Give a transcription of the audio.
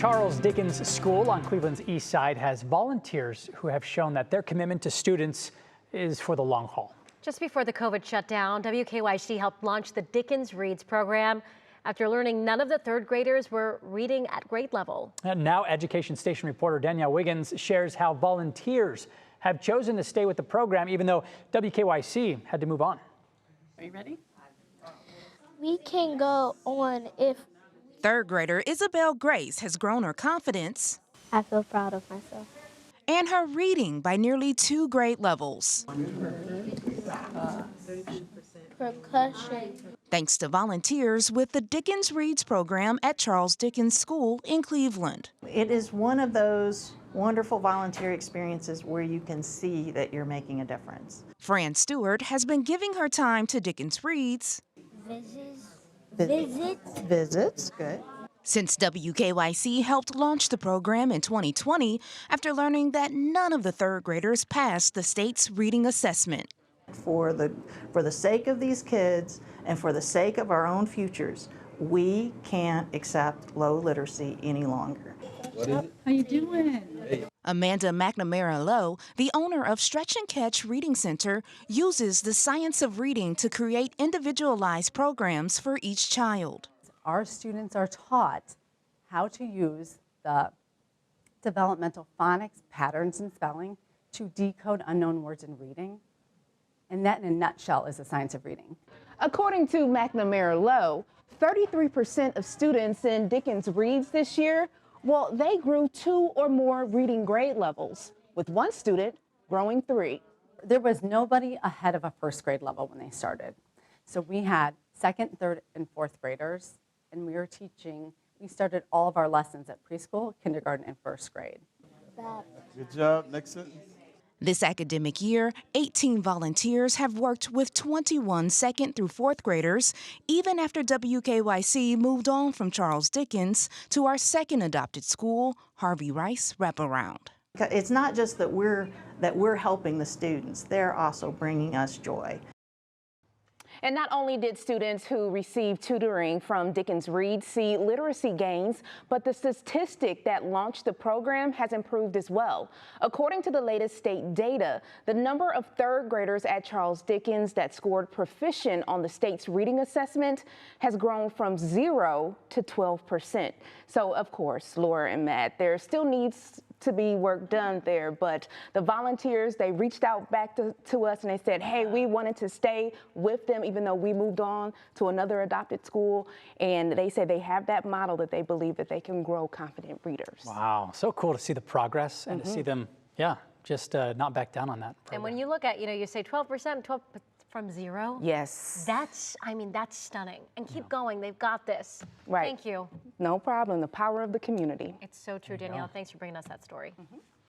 Charles Dickens School on Cleveland's east side has volunteers who have shown that their commitment to students is for the long haul. Just before the COVID shutdown, WKYC helped launch the Dickens Reads program after learning none of the third graders were reading at grade level. And now Education Station reporter Danielle Wiggins shares how volunteers have chosen to stay with the program even though WKYC had to move on. Are you ready? We can go on if... Third grader Isabel Grace has grown her confidence. I feel proud of myself. And her reading by nearly 2 grade levels. Percussion. Thanks to volunteers with the Dickens Reads program at Charles Dickens School in Cleveland. It is one of those wonderful volunteer experiences where you can see that you're making a difference. Fran Stewart has been giving her time to Dickens Reads. Visits, good. Since WKYC helped launch the program in 2020 after learning that none of the third graders passed the state's reading assessment. For the sake of these kids and for the sake of our own futures, we can't accept low literacy any longer. What is it? How you doing? Hey. Amanda McNamara Lowe, the owner of Stretch and Catch Reading Center, uses the science of reading to create individualized programs for each child. Our students are taught how to use the developmental phonics, patterns, and spelling to decode unknown words in reading. And that, in a nutshell, is the science of reading. According to McNamara Lowe, 33% of students in Dickens Reads this year, well, they grew 2 or more reading grade levels, with one student growing 3. There was nobody ahead of a first grade level when they started. So we had second, third, and fourth graders, and we started all of our lessons at preschool, kindergarten, and first grade. Good job. Next sentence. This academic year, 18 volunteers have worked with 21 second through fourth graders, even after WKYC moved on from Charles Dickens to our second adopted school, Harvey Rice Wraparound. It's not just that we're helping the students, they're also bringing us joy. And not only did students who received tutoring from Dickens Reads see literacy gains, but the statistic that launched the program has improved as well. According to the latest state data, the number of third graders at Charles Dickens that scored proficient on the state's reading assessment has grown from 0 to 12%. So, of course, Laura and Matt, there still needs to be work done there, but the volunteers, they reached out back to us and they said, hey, we wanted to stay with them even though we moved on to another adopted school, and they said they have that model that they believe that they can grow confident readers. Wow, so cool to see the progress and to see them, just not back down on that program. And when you look at, you say 12%, 12 from 0. Yes. That's stunning. And keep going, they've got this. Right. Thank you. No problem, the power of the community. It's so true, Danielle. Thanks for bringing us that story.